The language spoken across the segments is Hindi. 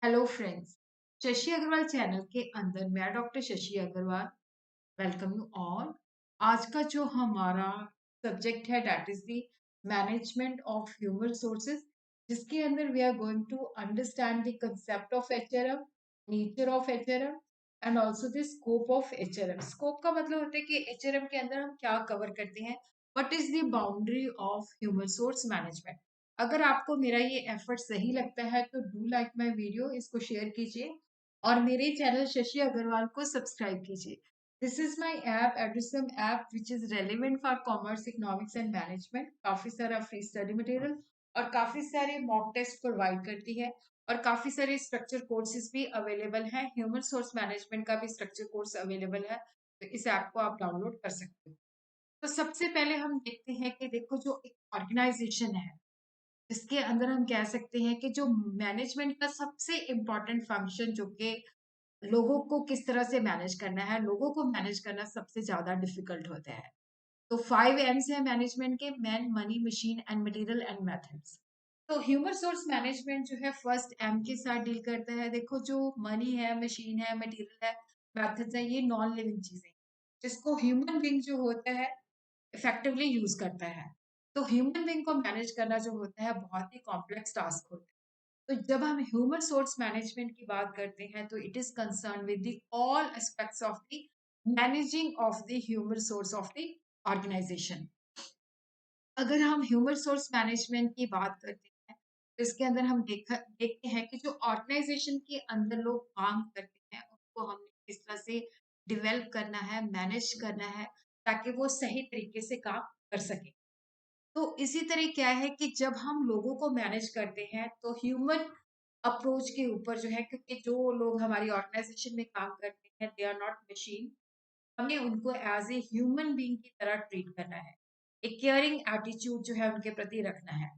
Hello friends. Shashi Agarwal channel के अंदर मैं doctor Shashi Agarwal welcome you all. आज का जो हमारा सब्जेक्ट है that is the management of human resources, जिसके अंदर we are going to understand the concept of HRM, nature of HRM and also the scope of HRM. Scope का मतलब होता है कि एचआरएम के अंदर हम क्या कवर करते हैं, what is the boundary of human resource management. अगर आपको मेरा ये एफर्ट सही लगता है तो डू लाइक माय वीडियो, इसको शेयर कीजिए और मेरे चैनल शशि अग्रवाल को सब्सक्राइब कीजिए। This is my app address app which is relevant for commerce, economics and management. काफी सारा फ्री स्टडी मटेरियल और काफी सारे मॉक टेस्ट प्रोवाइड करती है और काफी सारे स्ट्रक्चर कोर्सेज भी अवेलेबल हैं। ह्यूमन सोर्स मैनेजमेंट का भी स्ट्रक्चर कोर्स अवेलेबल है, तो इस ऐप को आप डाउनलोड कर सकते हो। तो सबसे पहले हम देखते हैं कि देखो, जो एक ऑर्गेनाइजेशन है इसके अंदर हम कह सकते हैं कि जो मैनेजमेंट का सबसे इम्पोर्टेंट फंक्शन, जो कि लोगों को किस तरह से मैनेज करना है, लोगों को मैनेज करना सबसे ज्यादा डिफिकल्ट होता है। तो 5 M's है मैनेजमेंट के: man, money, machine and material and methods. तो ह्यूमन सोर्स मैनेजमेंट जो है फर्स्ट एम के साथ डील करता है। देखो, जो मनी है, मशीन है, मटेरियल है, मेथड्स है, ये नॉन लिविंग चीजें जिसको ह्यूमन बीइंग जो होता है इफेक्टिवली यूज करता है। तो ह्यूमन बीइंग को मैनेज करना जो होता है बहुत ही कॉम्प्लेक्स टास्क होता है। तो जब हम ह्यूमन सोर्स मैनेजमेंट की बात करते हैं तो it is concern with the all aspects of the managing of the human source of the organisation. अगर हम ह्यूमन सोर्स मैनेजमेंट की बात करते हैं तो इसके अंदर हम देखते हैं कि जो ऑर्गेनाइजेशन के अंदर लोग काम करते हैं उनको हमने किस तरह से डिवेल्प करना है, मैनेज करना है, ताकि वो सही तरीके से काम कर सके। तो इसी तरह क्या है कि जब हम लोगों को मैनेज करते हैं तो ह्यूमन अप्रोच के ऊपर जो है, क्योंकि जो लोग हमारी ऑर्गेनाइजेशन में काम करते हैं दे आर नॉट मशीन, हमें उनको एज ए ह्यूमन बीइंग की तरह ट्रीट करना है। एक केयरिंग एटीट्यूड जो है उनके प्रति रखना है।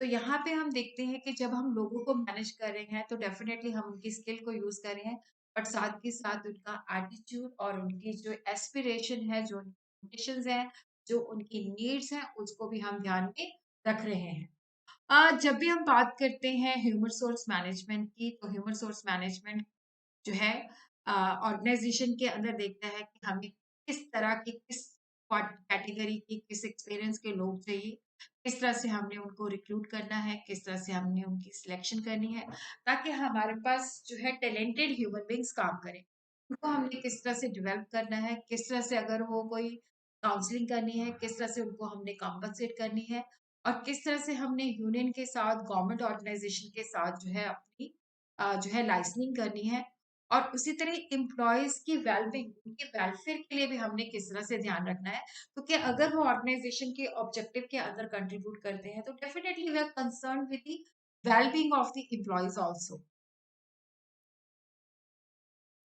तो यहाँ पे हम देखते हैं कि जब हम लोगों को मैनेज कर रहे हैं तो डेफिनेटली हम उनकी स्किल को यूज कर रहे हैं, बट साथ के साथ उनका एटीट्यूड और उनकी जो एस्पिरेशन है, जो एम्बिशंस हैं, जो उनकी नीड्स हैं, उसको भी हम ध्यान में रख रहे हैं। जब भी हम बात करते हैं ह्यूमन सोर्स मैनेजमेंट की, तो ह्यूमन सोर्स मैनेजमेंट जो है ऑर्गेनाइजेशन के अंदर देखता है कि हमें किस तरह की, किस कैटेगरी की, किस एक्सपीरियंस के लोग चाहिए, किस तरह से हमने उनको रिक्रूट करना है, किस तरह से हमने उनकी सिलेक्शन करनी है, ताकि हमारे पास जो है टैलेंटेड ह्यूमन बींग्स काम करें। उनको हमने किस तरह से डेवलप करना है, किस तरह से अगर वो कोई काउंसलिंग करनी है, किस तरह से उनको हमने कॉम्पनसेट करनी है, और किस तरह से हमने यूनियन के साथ, गवर्नमेंट ऑर्गेनाइजेशन के साथ जो है अपनी जो है लाइसनिंग करनी है। और उसी तरह एम्प्लॉयज की वेलबींग, उनके वेलफेयर के लिए भी हमने किस तरह से ध्यान रखना है। तो क्या अगर वो ऑर्गेनाइजेशन के ऑब्जेक्टिव के अंदर कंट्रीब्यूट करते हैं तो definitely we are concern with the wellbeing of the employees also.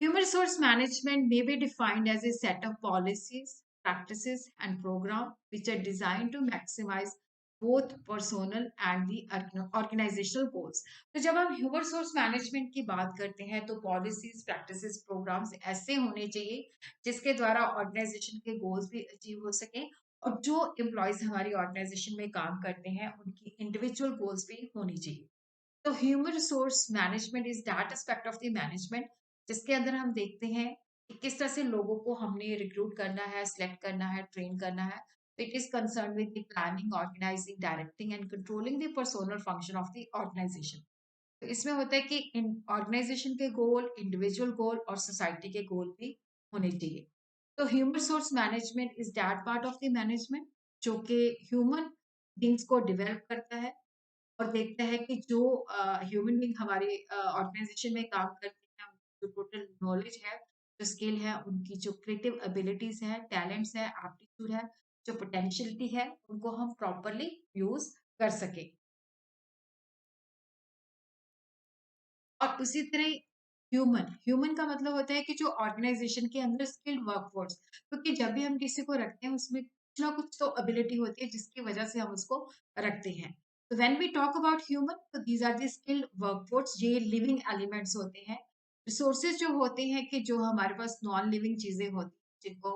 Human resource management may be defined as a set of policies, practices, and programs which are designed to maximize both personal and the organizational goals. तो जब हम ह्यूमन रिसोर्स मैनेजमेंट की बात करते हैं तो पॉलिसीज, प्रैक्टिसेस, प्रोग्राम्स ऐसे होने चाहिए जिसके द्वारा ऑर्गेनाइजेशन के गोल्स भी अचीव हो सके और जो एम्प्लॉयज हमारी ऑर्गेनाइजेशन में काम करते हैं उनकी इंडिविजुअल गोल्स भी होनी चाहिए। तो human resource management is that aspect of the management जिसके अंदर हम देखते हैं कि किस तरह से लोगों को हमने रिक्रूट करना है, सिलेक्ट करना है, ट्रेन करना है। तो it is concern with the planning, organising, directing and controlling the personal function of the organisation. तो इसमें होता है कि ऑर्गेनाइजेशन के गोल, इंडिविजुअल गोल और सोसाइटी के गोल भी होने चाहिए। तो human resource management is that part of the management जो कि ह्यूमन बींग्स को डेवलप करता है और देखता है कि जो ह्यूमन बीइंग हमारे ऑर्गेनाइजेशन में काम करते हैं, उनकी जो टोटल नॉलेज है, जो स्किल है, उनकी जो क्रिएटिव एबिलिटीज है, टैलेंट्स है, एप्टीट्यूड है, जो पोटेंशियलिटी है, उनको हम प्रॉपरली यूज कर सके। और उसी तरह ह्यूमन ह्यूमन का मतलब होता है कि जो ऑर्गेनाइजेशन के अंदर स्किल्ड वर्कफोर्स, क्योंकि जब भी हम किसी को रखते हैं उसमें कुछ ना कुछ तो एबिलिटी होती है जिसकी वजह से हम उसको रखते हैं। तो when we talk about human, तो these are the skilled workforce, ये लिविंग एलिमेंट्स होते हैं। रिसोर्सेज जो होते हैं कि जो हमारे पास नॉन लिविंग चीजें होती हैं जिनको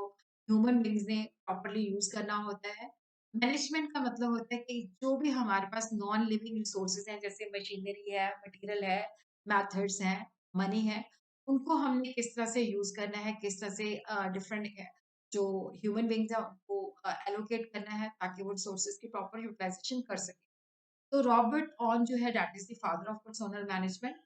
ह्यूमन बींग्स ने प्रॉपरली यूज करना होता है। मैनेजमेंट का मतलब होता है कि जो भी हमारे पास नॉन लिविंग रिसोर्सेज हैं, जैसे मशीनरी है, मटेरियल है, मेथड्स हैं, मनी है, उनको हमने किस तरह से यूज़ करना है, किस तरह से डिफरेंट जो ह्यूमन बीइंग्स हैं उनको एलोकेट करना है ताकि वो रिसोर्सेज़ की प्रॉपर यूटिलाइज़ेशन कर सकें। तो रॉबर्ट ऑन जो है that is the father of personnel management.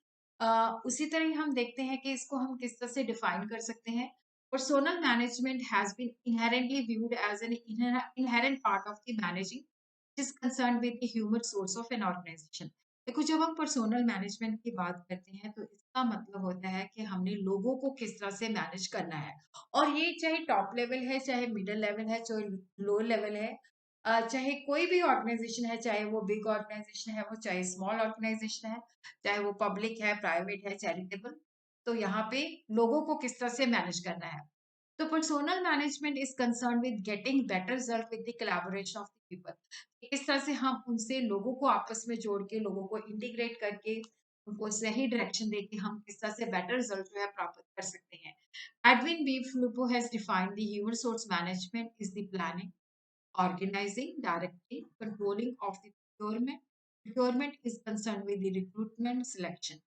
उसी तरह ही हम देखते हैं कि इसको हम किस तरह से डिफाइन कर सकते हैं। Personnel management has been inherently viewed as an inherent part of the managing which is concerned with the human source of an organization। देखो जब हम पर्सोनल मैनेजमेंट की बात करते हैं तो इसका मतलब होता है कि हमने लोगों को किस तरह से मैनेज करना है और ये चाहे टॉप लेवल है, चाहे मिडल लेवल है, चाहे लो लेवल है, चाहे कोई भी ऑर्गेनाइजेशन है, चाहे वो बिग ऑर्गेनाइजेशन है, वो चाहे स्मॉल ऑर्गेनाइजेशन है, चाहे वो पब्लिक है, प्राइवेट है, चैरिटेबल, तो यहाँ पे लोगों को किस तरह से मैनेज करना है। तो personnel management is concern with getting better result with the collaboration of the people. इस तरह से हम उनसे लोगों को आपस में जोड़ के लोगों को इंटीग्रेट करके उनको सही डायरेक्शन देके हम किस तरह से बेटर रिजल्ट जो है प्राप्त कर सकते हैं। Edwin B Flippo has defined the human source management is the planning, organizing, directing, controlling of the procurement. Procurement is concerned with the recruitment selection.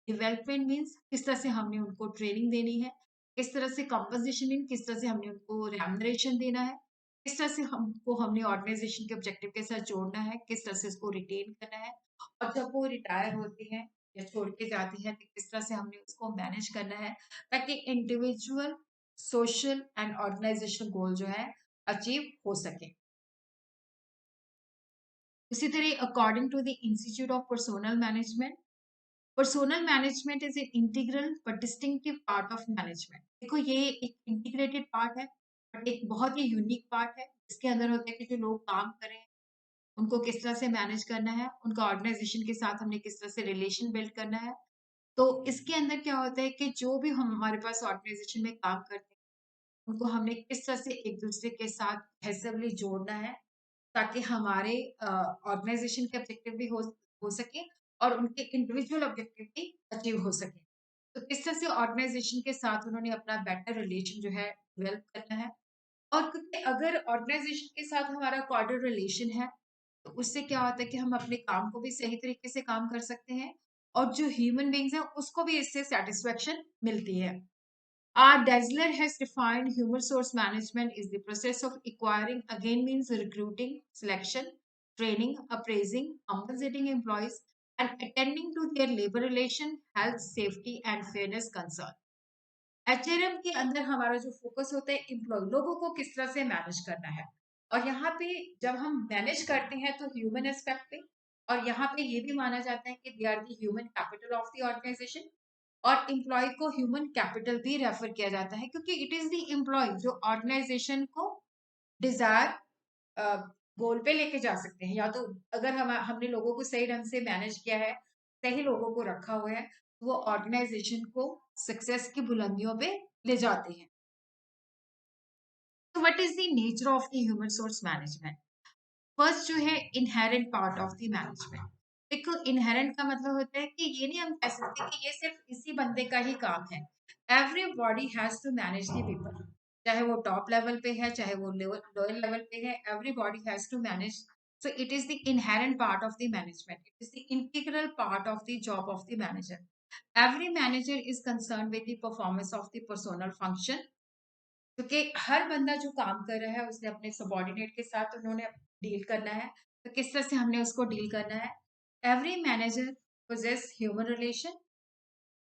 Development means किस तरह से हमने उनको ट्रेनिंग देनी है, किस तरह से कंपनसेशन मीन किस तरह से हमने उनको रेम्यूनरेशन देना है, किस तरह से हमको हमने ऑर्गेनाइजेशन के ऑब्जेक्टिव के साथ जोड़ना है, किस तरह से उसको रिटेन करना है और जब वो रिटायर होती हैं या छोड़ के जाती है तो किस तरह से हमने उसको मैनेज करना है ताकि individual, social and organisation goal जो है अचीव हो सके। उसी तरह according to the institute of personnel management is an integral but distinctive part of management. देखो ये एक इंटीग्रेटेड पार्ट है बट एक बहुत ही यूनिक पार्ट है। इसके अंदर होता है कि जो लोग काम कर रहे हैं उनको किस तरह से मैनेज करना है, उनका ऑर्गेनाइजेशन के साथ हमने किस तरह से रिलेशन बिल्ड करना है। तो इसके अंदर क्या होता है कि जो भी हम हमारे पास ऑर्गेनाइजेशन में काम करते हैं उनको हमने किस तरह से एक दूसरे के साथ कोहेसिवली जोड़ना है ताकि हमारे ऑर्गेनाइजेशन के ऑब्जेक्टिव भी हो सके और उनके इंडिविजुअल ऑब्जेक्टिव भी अचीव हो सके। तो किस तरह से ऑर्गेनाइजेशन के साथ उन्होंने अपना बेटर रिलेशन जो है डेवलप करना है और क्योंकि अगर ऑर्गेनाइजेशन के साथ हमारा कॉर्डियल रिलेशन है तो उससे क्या होता है कि हम अपने काम को भी सही तरीके से काम कर सकते हैं और जो ह्यूमन बींग्स हैं उसको भी इससे सेटिस्फेक्शन मिलती है। Dazzler has defined human source management is the process of acquiring, again means recruiting, selection, training, appraising, compensating employees, and attending to their labor relation, health, safety, and fairness concern। HRM के अंदर हमारा जो फोकस होता है एम्प्लॉय लोगों को किस तरह से मैनेज करना है और यहाँ पे जब हम मैनेज करते हैं तो ह्यूमन एस्पेक्ट पे और यहाँ पे ये भी माना जाता है कि they are the human capital of the organisation और एम्प्लॉय को ह्यूमन कैपिटल भी रेफर किया जाता है क्योंकि इट इज द एम्प्लॉय जो ऑर्गेनाइजेशन को डिजायर गोल पे लेके जा सकते हैं। या तो अगर हमने लोगों को सही ढंग से मैनेज किया है, सही लोगों को रखा हुआ है, तो वो ऑर्गेनाइजेशन को सक्सेस की बुलंदियों पे ले जाते हैं। तो what is the nature of the human source management? First जो है inherent part of the management. देखो इनहेरेंट का मतलब होता है कि ये नहीं हम कह सकते कि ये सिर्फ इसी बंदे का ही काम है। Everybody has to manage the people, चाहे वो टॉप लेवल पे है चाहे वो लोअर लेवल पे है, everybody has to manage. So it is the inherent part of the management. It is the integral part of the job of the manager. Every manager is concerned with the performance of the personal function, क्योंकि हर बंदा जो काम कर रहा है उसने अपने सबॉर्डिनेट के साथ उन्होंने डील करना है। तो किस तरह से हमने उसको डील करना है। Every manager possesses human relation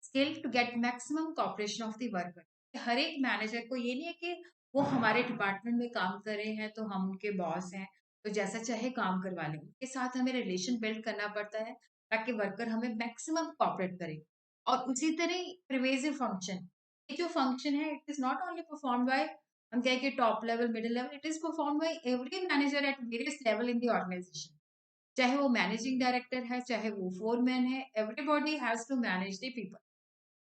skill to get maximum cooperation of the worker. हर एक मैनेजर को ये नहीं है कि वो हमारे डिपार्टमेंट में काम कर रहे हैं तो हम उनके बॉस हैं तो जैसा चाहे काम करवा लें। उनके साथ हमें रिलेशन बिल्ड करना पड़ता है ताकि वर्कर हमें मैक्सिमम कॉपरेट करे। और उसी तरह प्रिवेसिव फंक्शन, ये जो फंक्शन है it is not only perform by हम कहें कि top level middle level, it is perform by every manager at various level in the organisation. चाहे वो मैनेजिंग डायरेक्टर है चाहे वो फोरमैन है, everybody has to manage the people.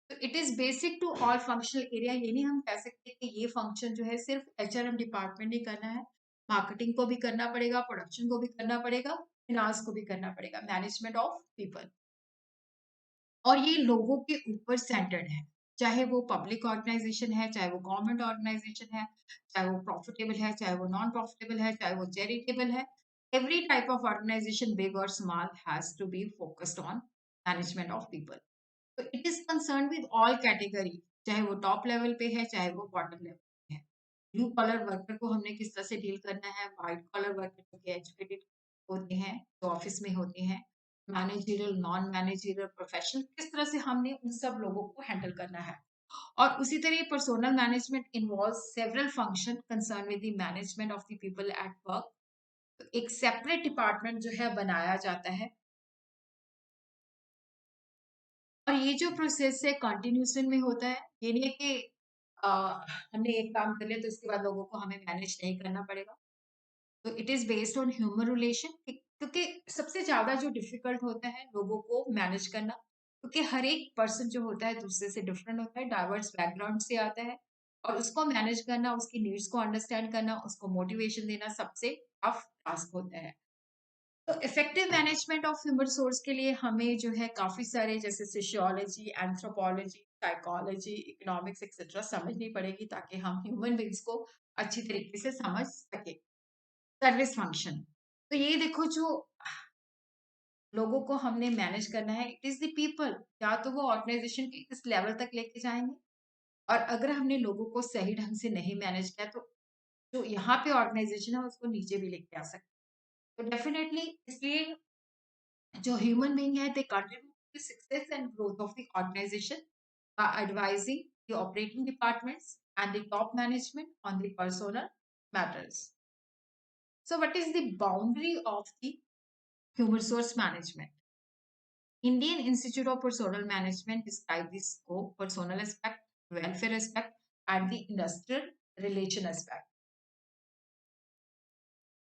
तो it is basic to all functional area. ये नहीं हम कह सकते कि ये फंक्शन जो है सिर्फ एचआरएम डिपार्टमेंट ने करना है, मार्केटिंग को भी करना पड़ेगा, प्रोडक्शन को भी करना पड़ेगा, फिनांस को भी करना पड़ेगा, मैनेजमेंट ऑफ पीपल। और ये लोगों के ऊपर सेंटर्ड है, चाहे वो पब्लिक ऑर्गेनाइजेशन है, चाहे वो गवर्नमेंट ऑर्गेनाइजेशन है, चाहे वो प्रॉफिटेबल है, चाहे वो नॉन प्रॉफिटेबल है, चाहे वो चैरिटेबल है। Every type of organisation big और small has to be focused on management of people. Concern with all category, चाहे वो टॉप लेवल पे है, चाहे वो बॉटम लेवल पे है। ब्लू कॉलर वर्कर को हमने किस तरह से डील करना है, व्हाइट कॉलर वर्कर जो कि एजुकेटेड होते हैं, जो ऑफिस में होते हैं, मैनेजरियल, नॉन मैनेजरियल, प्रोफेशनल, किस तरह से हमने उन सब लोगों को हैंडल करना है। और उसी तरह personnel management involve several function concern with the management of the people at work. तो एक सेपरेट डिपार्टमेंट जो है बनाया जाता है, और ये जो प्रोसेस है कंटिन्यूशन में होता है। ये नहीं है कि अ, हमने एक काम कर लिया तो इसके बाद लोगों को हमें मैनेज नहीं करना पड़ेगा। तो it is based on human relation, क्योंकि सबसे ज्यादा जो डिफिकल्ट होता है लोगों को मैनेज करना, क्योंकि हर एक पर्सन जो होता है दूसरे से डिफरेंट होता है, डाइवर्स बैकग्राउंड से आता है, और उसको मैनेज करना, उसकी नीड्स को अंडरस्टैंड करना, उसको मोटिवेशन देना सबसे टफ टास्क होता है। तो effective management of human resource के लिए हमें जो है काफी सारे, जैसे sociology, anthropology, psychology, economics etcetera समझनी पड़ेगी, ताकि हम ह्यूमन बींग्स को अच्छी तरीके से समझ सके। सर्विस फंक्शन, तो ये देखो, जो लोगों को हमने मैनेज करना है, इट इज द पीपल। या तो वो ऑर्गेनाइजेशन के इस लेवल तक लेके जाएंगे, और अगर हमने लोगों को सही ढंग से नहीं मैनेज किया तो जो यहाँ पे ऑर्गेनाइजेशन है उसको नीचे भी लेके आ सकते हैं। तो डेफिनेटली इसलिए जो ह्यूमन बीइंग है, they contribute to success and growth of the organisation by advising the operating departments and the top management on the personal matters. So what is the boundary of the human resource management? Indian Institute of Personal Management describe the scope, personal aspect, welfare aspect, and the industrial relation aspect.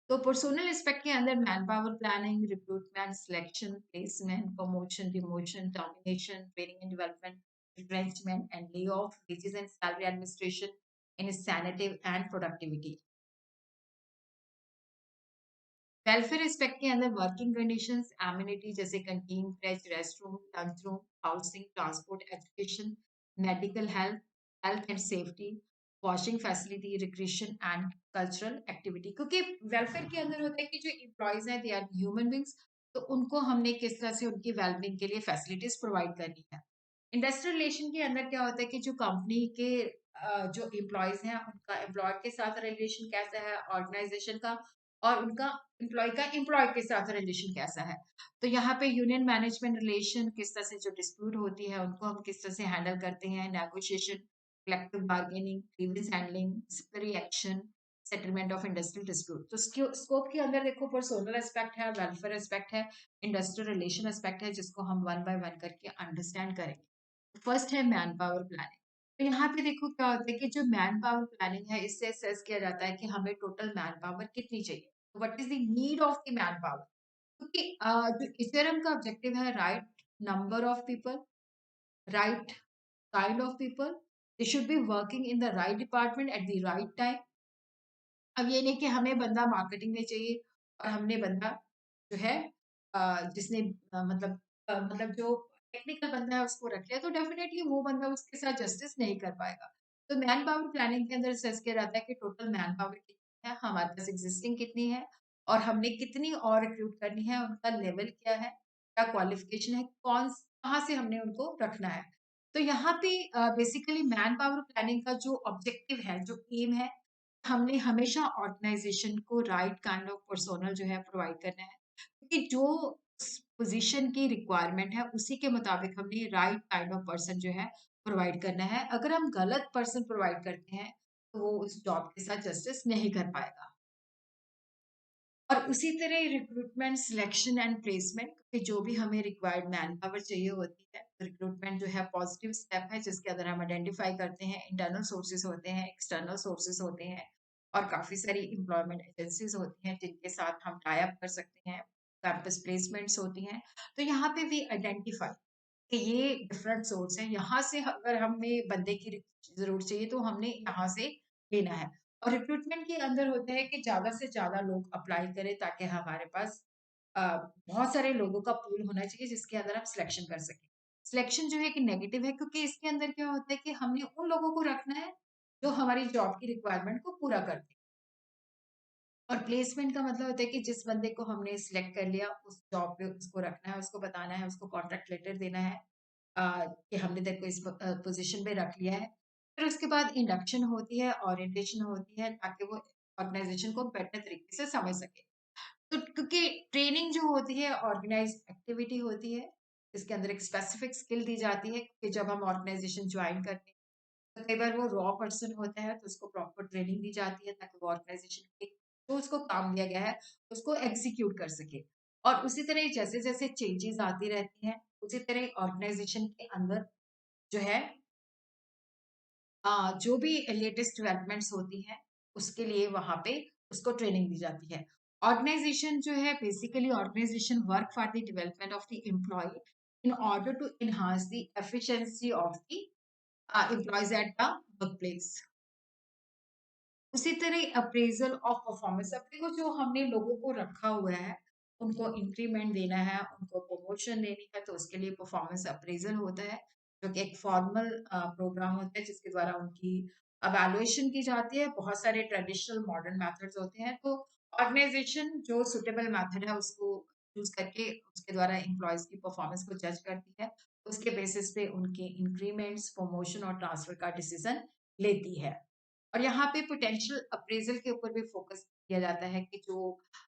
तो पर्सनल एस्पेक्ट के अंदर man power planning, recruitment, selection, placement, promotion, demotion, termination, training and development, retrenchment and layoff, wages and salary administration, incentive and productivity. Welfare aspect के अंदर वर्किंग कंडीशंस, एमिनिटी जैसे canteen, creche, restroom, lunch room, housing, transport, education, medical health, health and safety, washing facility, recreation and cultural activity. क्योंकि वेलफेयर के अंदर होता है कि जो एम्प्लॉयज हैं, दे आर ह्यूमन बींग्स, तो उनको हमने किस तरह से उनकी वेलबींग के लिए फैसिलिटीज प्रोवाइड करनी है। इंडस्ट्रियल रिलेशन के अंदर क्या होता है कि जो कंपनी के जो एम्प्लॉयज हैं उनका एम्प्लॉयर के साथ रिलेशन कैसा है, ऑर्गेनाइजेशन का, और उनका एम्प्लॉय का एम्प्लॉय के साथ रिलेशन कैसा है। तो यहाँ पे यूनियन मैनेजमेंट रिलेशन, किस तरह से जो डिस्प्यूट होती है उनको हम किस तरह से हैंडल करते हैं, negotiation, collective bargaining, grievance handling, disciplinary action, settlement of industrial dispute. तो स्कोप के अंदर देखो, पर्सनल एस्पेक्ट है, वेलफेयर एस्पेक्ट है, इंडस्ट्रियल रिलेशन एस्पेक्ट है, जिसको हम वन बाय वन करके अंडरस्टैंड करेंगे। फर्स्ट है मैन पावर प्लानिंग। तो यहाँ पे देखो क्या होता है कि जो मैन पावर प्लानिंग है, इससे असेस किया जाता है कि हमें टोटल मैन पावर कितनी चाहिए, what is the need of the man power. क्योंकि जो HRM का ऑब्जेक्टिव है, right number of people, right kind of people, they should be working in the right department at the right time. अब ये नहीं कि हमें बंदा मार्केटिंग में चाहिए और हमने बंदा जो है जिसने मतलब जो टेक्निकल बंदा है उसको रख लिया, तो डेफिनेटली वो बंदा उसके साथ जस्टिस नहीं कर पाएगा। तो मैन पावर प्लानिंग के अंदर सर्च किया जाता है कि टोटल मैन पावर कितनी है, हमारे पास एग्जिस्टिंग कितनी है, और हमने कितनी और रिक्रूट करनी है, उनका लेवल क्या है, क्या क्वालिफिकेशन है, कहाँ से हमने उनको रखना है। तो यहाँ पे बेसिकली मैन पावर प्लानिंग का जो ऑब्जेक्टिव है, जो एम है, हमने हमेशा ऑर्गेनाइजेशन को राइट काइंड ऑफ पर्सोनल जो है प्रोवाइड करना है, क्योंकि जो पोजीशन की रिक्वायरमेंट है उसी के मुताबिक हमने राइट काइंड ऑफ पर्सन जो है प्रोवाइड करना है। अगर हम गलत पर्सन प्रोवाइड करते हैं तो वो उस जॉब के साथ जस्टिस नहीं कर पाएगा। और उसी तरह रिक्रूटमेंट, सिलेक्शन एंड प्लेसमेंट, कि जो भी हमें रिक्वायर्ड मैन पावर चाहिए होती है, रिक्रूटमेंट जो है पॉजिटिव स्टेप है जिसके अंदर हम आइडेंटिफाई करते हैं इंटरनल सोर्सेज होते हैं, एक्सटर्नल सोर्सेज होते हैं, और काफी सारी एम्प्लॉयमेंट एजेंसीज होती हैं जिनके साथ हम टाई अप कर सकते हैं, कैंपस प्लेसमेंट्स होती हैं। तो यहाँ पे भी आइडेंटिफाई कि ये डिफरेंट सोर्स है, यहाँ से अगर हमें बंदे की जरूरत चाहिए तो हमने यहाँ से लेना है। और रिक्रूटमेंट के अंदर होता है कि ज्यादा से ज्यादा लोग अप्लाई करें ताकि हमारे पास अ, बहुत सारे लोगों का पूल होना चाहिए जिसके अंदर हम सिलेक्शन कर सकें। सिलेक्शन जो है कि नेगेटिव है, क्योंकि इसके अंदर क्या होता है कि हमने उन लोगों को रखना है जो हमारी जॉब की रिक्वायरमेंट को पूरा करते हैं। और प्लेसमेंट का मतलब होता है कि जिस बंदे को हमने सिलेक्ट कर लिया उस जॉब पे उसको रखना है, उसको बताना है, उसको कॉन्ट्रैक्ट लेटर देना है, कि हमने तेरे को इस पोजीशन पे रख लिया है। फिर उसके बाद इंडक्शन होती है, ओरिएंटेशन होती है, ताकि वो ऑर्गेनाइजेशन को बेटर तरीके से समझ सके। तो क्योंकि ट्रेनिंग जो होती है ऑर्गेनाइज एक्टिविटी होती है, इसके अंदर एक स्पेसिफिक स्किल दी जाती है कि जब हम ऑर्गेनाइजेशन ज्वाइन करते हैं, तो कई बार वो रॉ पर्सन होता है, तो उसको प्रॉपर ट्रेनिंग दी जाती है ताकि वो ऑर्गेनाइजेशन के जो उसको काम दिया गया है उसको एग्जीक्यूट कर सके। और उसी तरह जैसे जैसे चेंजेस आती रहती हैं, उसी तरह ऑर्गेनाइजेशन के अंदर जो है जो भी लेटेस्ट डेवलपमेंट्स होती हैं, उसके लिए वहाँ पे उसको ट्रेनिंग दी जाती है। ऑर्गेनाइजेशन जो है basically organisation work for the development of the employee in order to enhance the efficiency of the employees at the workplace. उसी तरह अप्रेजल ऑफ परफॉर्मेंस, अब देखो जो हमने लोगों को रखा हुआ है, उनको इंक्रीमेंट देना है, उनको प्रमोशन देनी है, तो उसके लिए परफॉर्मेंस अप्रेजल होता है, जो कि एक फॉर्मल प्रोग्राम होता है जिसके द्वारा उनकी अवैल्यूएशन की जाती है। बहुत सारे ट्रेडिशनल मॉडर्न मेथड्स होते हैं, तो ऑर्गेनाइजेशन जो सुटेबल मेथड है उसको यूज करके उसके द्वारा एम्प्लॉयज की परफॉर्मेंस को जज करती है। उसके बेसिस पे उनके इंक्रीमेंट्स, प्रमोशन और ट्रांसफर का डिसीजन लेती है। और यहाँ पे पोटेंशियल अप्रेजल के ऊपर भी फोकस किया जाता है कि जो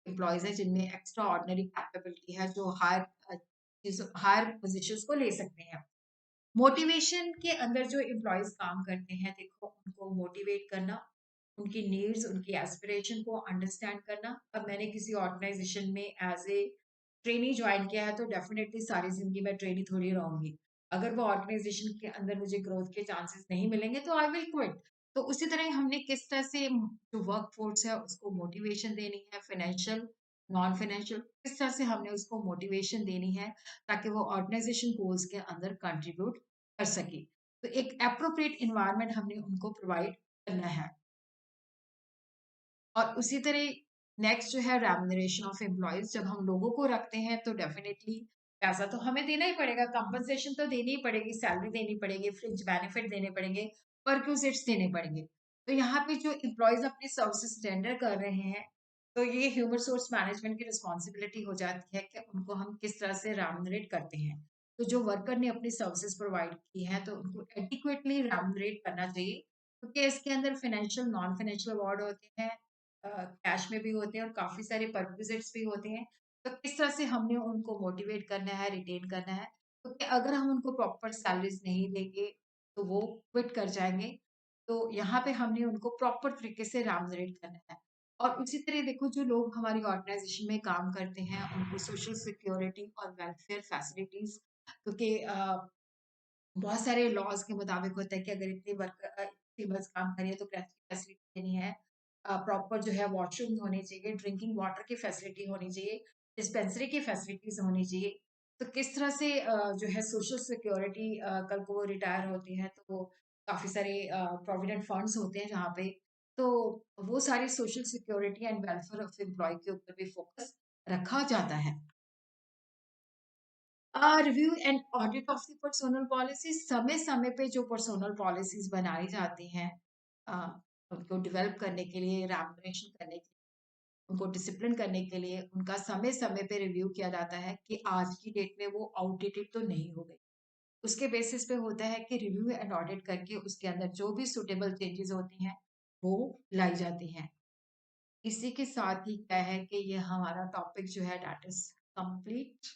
एम्प्लॉयज हैं जिनमें एक्स्ट्रा ऑर्डिनरी कैपेबिलिटी है, जो हायर पोजीशंस को ले सकते हैं। मोटिवेशन के अंदर जो एम्प्लॉयज काम करते हैं, देखो उनको मोटिवेट करना, उनकी नीड्स, उनकी एस्पिरेशन को अंडरस्टैंड करना। अब मैंने किसी ऑर्गेनाइजेशन में एज ए ट्रेनी ज्वाइन किया है, तो डेफिनेटली सारी जिंदगी मैं ट्रेनी थोड़ी रहूंगी। अगर वो ऑर्गेनाइजेशन के अंदर मुझे ग्रोथ के चांसेस नहीं मिलेंगे, तो आई विल क्विट। तो उसी तरह हमने किस तरह से जो वर्क फोर्स है उसको मोटिवेशन देनी है, फाइनेंशियल, नॉन फाइनेंशियल, किस तरह से हमने उसको मोटिवेशन देनी है ताकि वो ऑर्गेनाइजेशन गोल्स के अंदर कंट्रीब्यूट कर सके। तो एक एप्रोप्रिएट एनवायरनमेंट हमने उनको प्रोवाइड करना है। और उसी तरह नेक्स्ट जो है रेम्युनरेशन ऑफ एम्प्लॉयज, जब हम लोगों को रखते हैं तो डेफिनेटली पैसा तो हमें देना ही पड़ेगा, कंपनसेशन तो देनी ही पड़ेगी, सैलरी देनी पड़ेगी, फ्रिंज बेनिफिट देने पड़ेंगे, परक्यूजिट्स देने पड़ेंगे। तो यहाँ पे जो एम्प्लॉयज अपनी सर्विसेज रेंडर कर रहे हैं, तो ये ह्यूमन सोर्स मैनेजमेंट की रिस्पॉन्सिबिलिटी हो जाती है कि उनको हम किस तरह से रेम्युनरेट करते हैं। तो जो वर्कर ने अपनी सर्विसेज प्रोवाइड की है, तो उनको एडिक्वेटली रेम्युनरेट करना चाहिए, क्योंकि इसके अंदर फाइनेंशियल, नॉन फाइनेंशियल अवार्ड होते हैं, कैश में भी होते हैं और काफ़ी सारे परक्विज़िट्स भी होते हैं। तो किस तरह से हमने उनको मोटिवेट करना है, रिटेन करना है, क्योंकि अगर हम उनको प्रॉपर सैलरीज़ नहीं देंगे, तो वो क्विट कर जाएँगे। तो यहाँ पे हमने उनको प्रॉपर तरीके से रेम्युनरेट करना है। और उसी तरह देखो जो लोग हमारी ऑर्गेनाइज़ेशन में काम करते हैं, उनको सोशल सिक्योरिटी और वेलफेयर फैसिलिटीज़, क्योंकि बहुत सारे लॉज़ के मुताबिक होता है कि अगर इतनी बस काम कर रही है तो फैसिलिटी देनी है। प्रॉपर जो है वॉशरूम होने चाहिए, ड्रिंकिंग वाटर की फैसिलिटी होनी चाहिए, डिस्पेंसरी की फैसिलिटीज़ होनी चाहिए। तो किस तरह से जो है सोशल सिक्योरिटी, कल को वो रिटायर होती हैं तो काफ़ी सारे प्रोविडेंट फंड्स होते हैं जहाँ पे, तो वो सारी social security and welfare of employee के ऊपर भी फोकस रखा जाता है। Review and audit of the personnel policies, समय समय पे जो पर्सोनल पॉलिसीज बनाई जाती हैं, अ, उनको डेवलप करने के लिए, रैम्पलेशन करने के लिए, उनको डिसिप्लिन करने के लिए उनका समय समय पे रिव्यू किया जाता है कि आज की डेट में वो आउटडेटेड तो नहीं हो गई। उसके बेसिस पे होता है कि रिव्यू एंड ऑडिट करके उसके अंदर जो भी सुटेबल चेंजेस होती हैं वो लाई जाती हैं। इसी के साथ ही क्या है कि ये हमारा टॉपिक जो है दैट इज कंप्लीट।